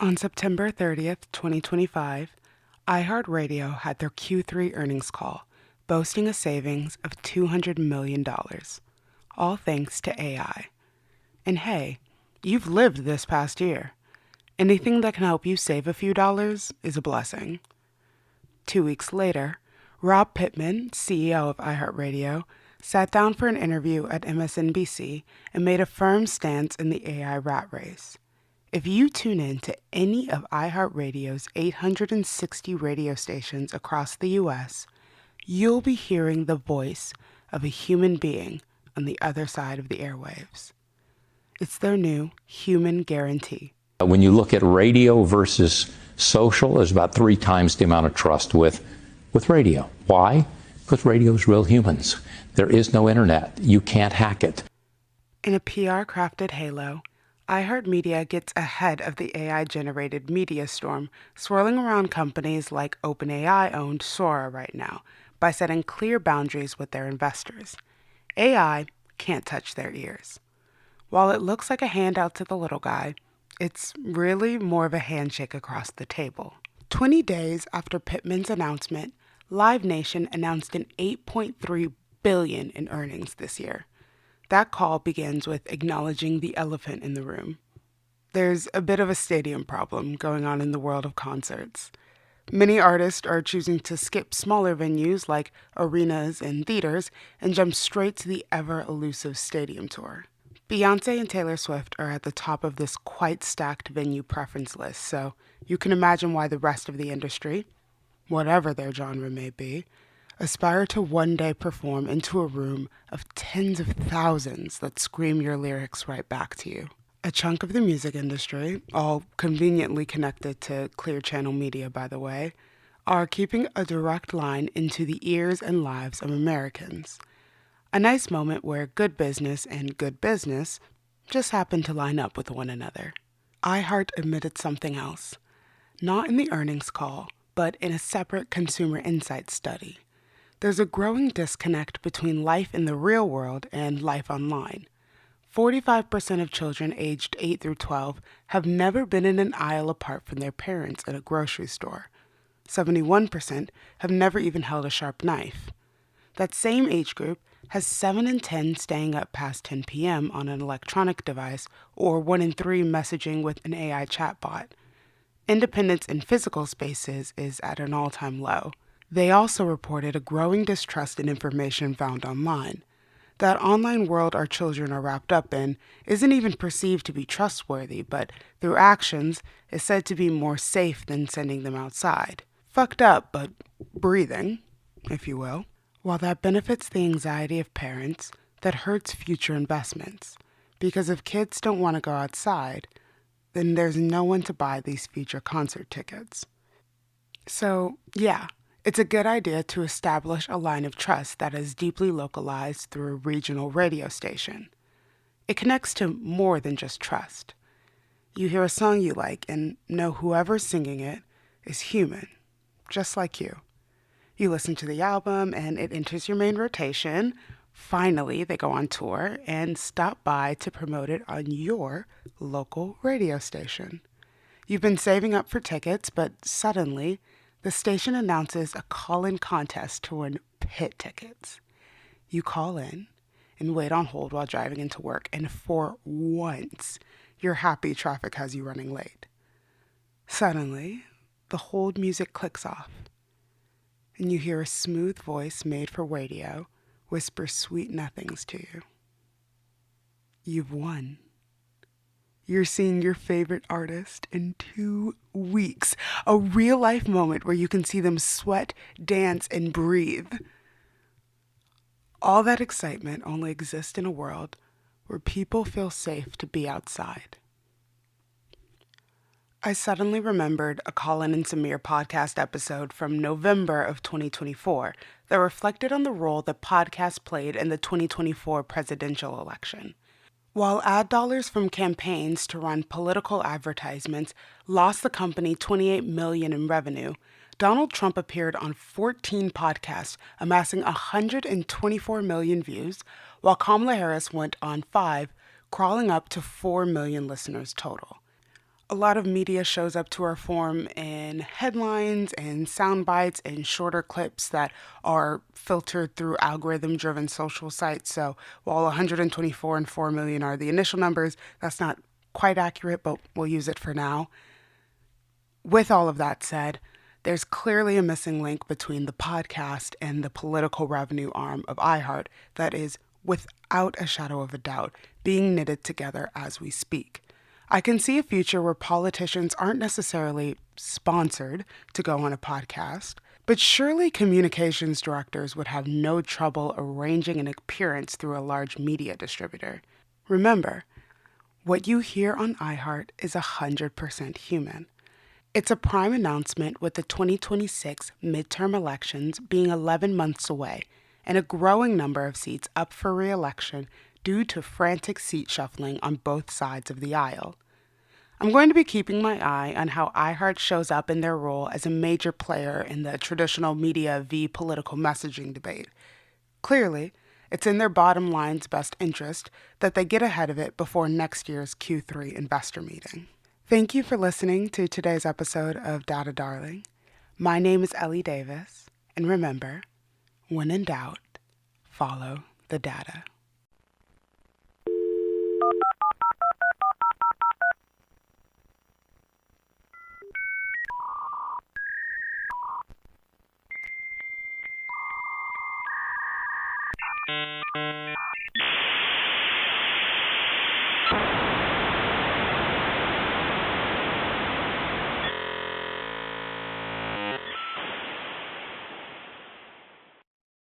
On September 30th, 2025, iHeart Radio had their Q3 earnings call, boasting a savings of $200 million, all thanks to AI. And hey, you've lived this past year. Anything that can help you save a few dollars is a blessing. 2 weeks later, Rob Pittman, CEO of iHeartRadio, sat down for an interview at MSNBC and made a firm stance in the AI rat race. If you tune in to any of iHeartRadio's 860 radio stations across the U.S., you'll be hearing the voice of a human being on the other side of the airwaves. It's their new human guarantee. When you look at radio versus social, there's about 3 times the amount of trust with radio. Why? Because radio is real humans. There is no internet. You can't hack it. In a PR-crafted halo, iHeartMedia gets ahead of the AI-generated media storm swirling around companies like OpenAI-owned Sora right now by setting clear boundaries with their investors. AI can't touch their ears. While it looks like a handout to the little guy, it's really more of a handshake across the table. 20 days after Pittman's announcement, Live Nation announced an $8.3 billion in earnings this year. That call begins with acknowledging the elephant in the room. There's a bit of a stadium problem going on in the world of concerts. Many artists are choosing to skip smaller venues like arenas and theaters and jump straight to the ever-elusive stadium tour. Beyoncé and Taylor Swift are at the top of this quite stacked venue preference list, so you can imagine why the rest of the industry, whatever their genre may be, aspire to one day perform into a room of tens of thousands that scream your lyrics right back to you. A chunk of the music industry, all conveniently connected to Clear Channel Media by the way, are keeping a direct line into the ears and lives of Americans. A nice moment where good business and good business just happen to line up with one another. iHeart admitted something else, not in the earnings call, but in a separate consumer insight study. There's a growing disconnect between life in the real world and life online. 45% of children aged 8 through 12 have never been in an aisle apart from their parents at a grocery store. 71% have never even held a sharp knife. That same age group has 7 in 10 staying up past 10 p.m. on an electronic device, or 1 in 3 messaging with an AI chatbot. Independence in physical spaces is at an all-time low. They also reported a growing distrust in information found online. That online world our children are wrapped up in isn't even perceived to be trustworthy, but through actions is said to be more safe than sending them outside. Fucked up, but breathing, if you will. While that benefits the anxiety of parents, that hurts future investments. Because if kids don't want to go outside, then there's no one to buy these future concert tickets. So, yeah, it's a good idea to establish a line of trust that is deeply localized through a regional radio station. It connects to more than just trust. You hear a song you like and know whoever's singing it is human, just like you. You listen to the album and it enters your main rotation. Finally, they go on tour and stop by to promote it on your local radio station. You've been saving up for tickets, but suddenly, the station announces a call-in contest to win pit tickets. You call in and wait on hold while driving into work, and for once, you're happy traffic has you running late. Suddenly, the hold music clicks off, and you hear a smooth voice made for radio whisper sweet nothings to you. You've won. You're seeing your favorite artist in 2 weeks. A real-life moment where you can see them sweat, dance, and breathe. All that excitement only exists in a world where people feel safe to be outside. I suddenly remembered a Colin and Samir podcast episode from November of 2024 that reflected on the role that podcasts played in the 2024 presidential election. While ad dollars from campaigns to run political advertisements lost the company $28 million in revenue, Donald Trump appeared on 14 podcasts, amassing 124 million views, while Kamala Harris went on 5, crawling up to 4 million listeners total. A lot of media shows up to our form in headlines and sound bites and shorter clips that are filtered through algorithm driven social sites. So while 124 and 4 million are the initial numbers, that's not quite accurate, but we'll use it for now. With all of that said, there's clearly a missing link between the podcast and the political revenue arm of iHeart that is, without a shadow of a doubt, being knitted together as we speak. I can see a future where politicians aren't necessarily sponsored to go on a podcast, but surely communications directors would have no trouble arranging an appearance through a large media distributor. Remember, what you hear on iHeart is 100% human. It's a prime announcement with the 2026 midterm elections being 11 months away and a growing number of seats up for re-election due to frantic seat shuffling on both sides of the aisle. I'm going to be keeping my eye on how iHeart shows up in their role as a major player in the traditional media v political messaging debate. Clearly, it's in their bottom line's best interest that they get ahead of it before next year's Q3 investor meeting. Thank you for listening to today's episode of Data Darling. My name is Ellie Davis, and remember, when in doubt, follow the data.